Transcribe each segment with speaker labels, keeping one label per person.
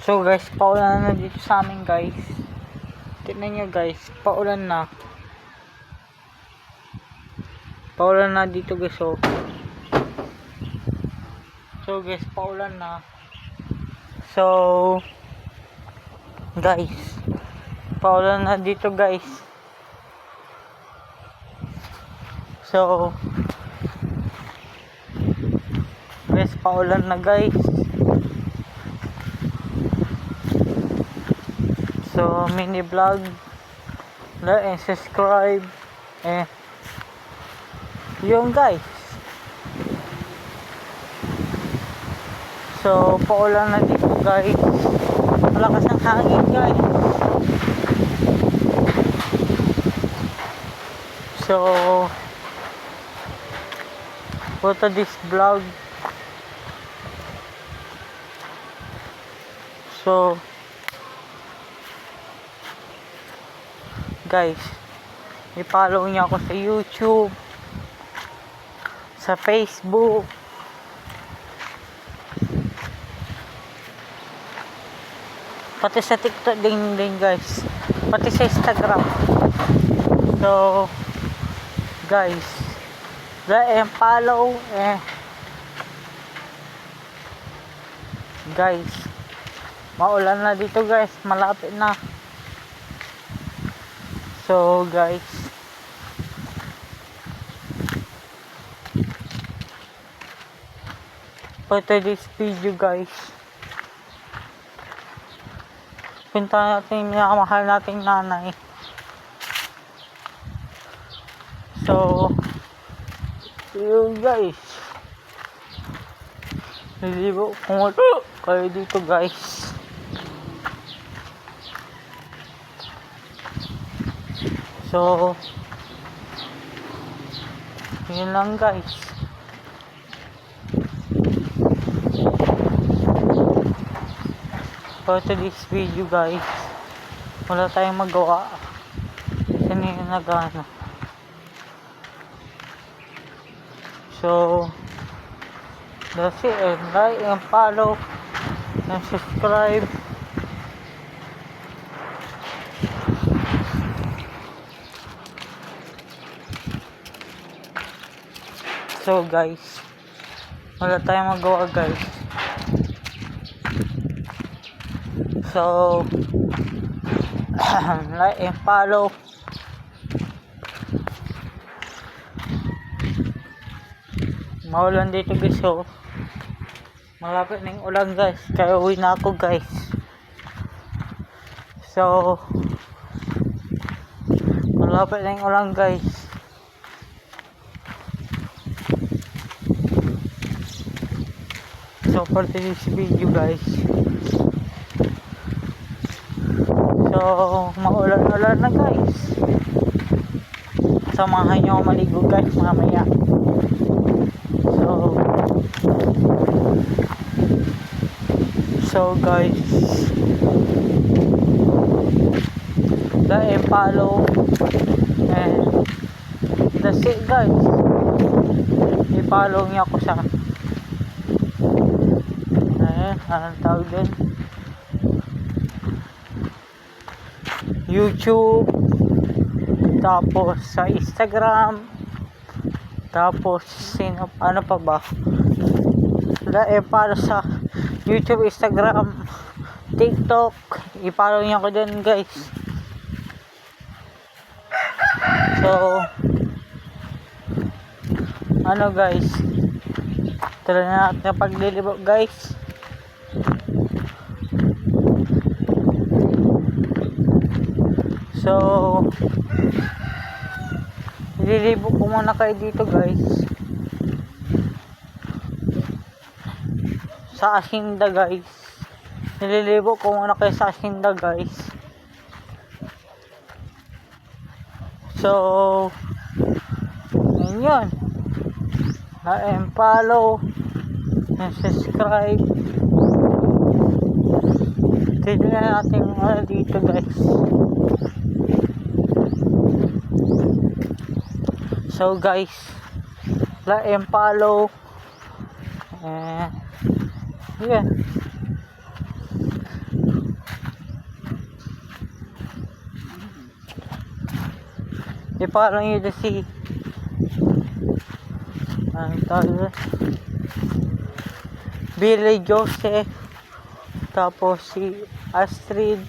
Speaker 1: So guys, paulan na dito sa amin guys. Tignan nyo guys, paulan na. Paulan na dito guys oh. So guys, paulan na. So guys, paulan na dito guys. So guys, paulan na guys. So mini vlog, like and subscribe, yung guys. So paulan na dito guys, malakas ang hangin guys. So for this vlog, so guys, i-follow niyo ako sa YouTube, sa Facebook, pati sa TikTok din guys, pati sa Instagram. So guys, like and follow guys, maulan na dito guys, malapit na. So guys, for today's video guys, punta natin yung mahal nating nanay. So yun guys, niligo kung kayo dito guys. So yun lang guys. For today's video guys, wala tayong magawa. Kanina nagano. So that's it. Like and follow and subscribe. So guys, wala tayong magawa guys. So like and follow. Maulan dito guys oh. Malapit na yung ulan guys, kaya uwi na ako guys. So malapit na yung ulan guys. So for this video guys, so maulan-ulan na guys. Samahan nyo ako maligo guys mamaya. So guys, like and follow and that's it guys. I-follow niyo ako sa anong tawag din, YouTube, tapos sa Instagram, tapos ano pa ba, para sa YouTube, Instagram, TikTok, i-follow niyo ako dyan guys. So ano guys, tara na natin na paglilibot guys. So nililibo ko muna kayo dito guys, sa Asinda guys. Nililibo ko muna kayo sa Asinda guys. So yun, and follow and subscribe. Tignan natin dito guys. So guys, like and follow yeah. Di parang yun si ano tawag doon? Billy Joseph, tapos si Astrid,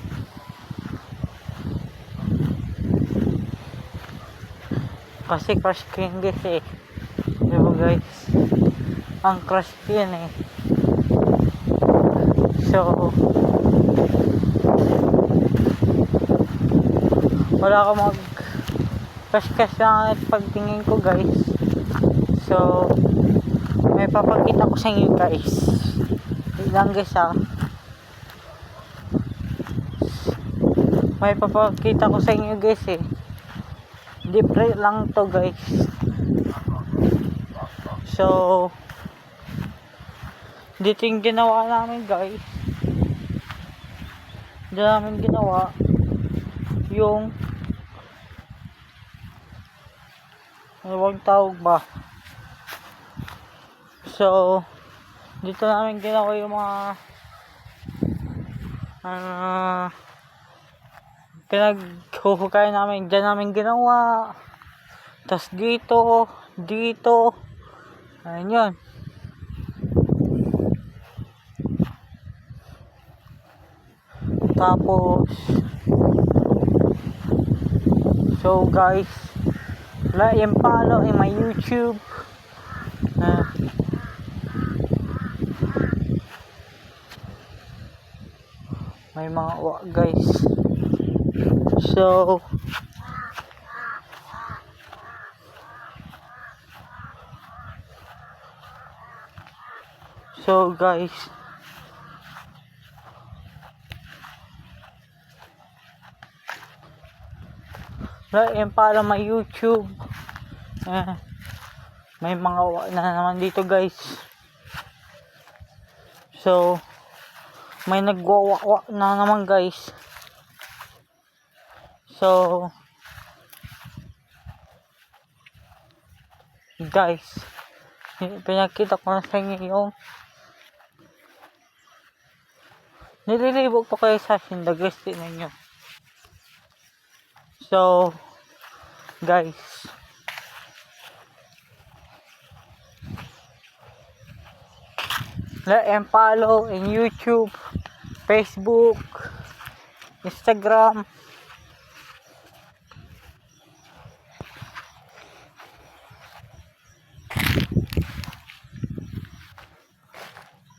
Speaker 1: kasi crush ko yun guys eh. Diba guys, ang crush ko yun eh. So wala ka mag crush lang at pagtingin ko guys. So may papakita ko sa inyo guys. Ilang guys ha. May papakita ko sa inyo guys eh. Different lang to guys. So dito yung ginawa namin guys. Dito namin ginawa yung ano tawag ba? So dito namin ginawa yung mga pinaghuhukay namin. Diyan namin ginawa. Tapos dito ayun yun. Tapos so guys, like and follow in my YouTube. May mga guys. So guys, like and follow my YouTube. May mga na naman dito guys. So may nagwawa na naman guys. So guys, pinakita ko na sa inyo yung nililibog po kayo sa akin, the guys ninyo. So guys, like and follow in YouTube, Facebook, Instagram.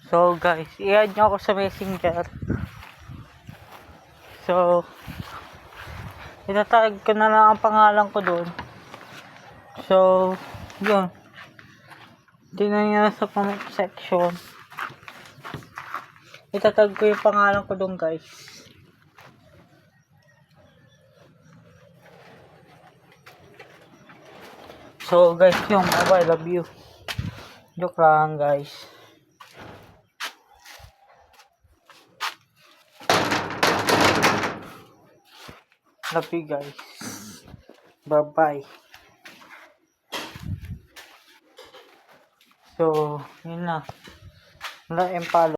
Speaker 1: So guys, i-add nyo ako sa Messenger. So itatag ko na lang ang pangalan ko doon. So yun, tingnan nyo sa comment section. Itatag ko yung pangalan ko doon guys. So guys, yung I love you. Joke lang guys. Love you guys. Bye bye. So yun na. Like and follow.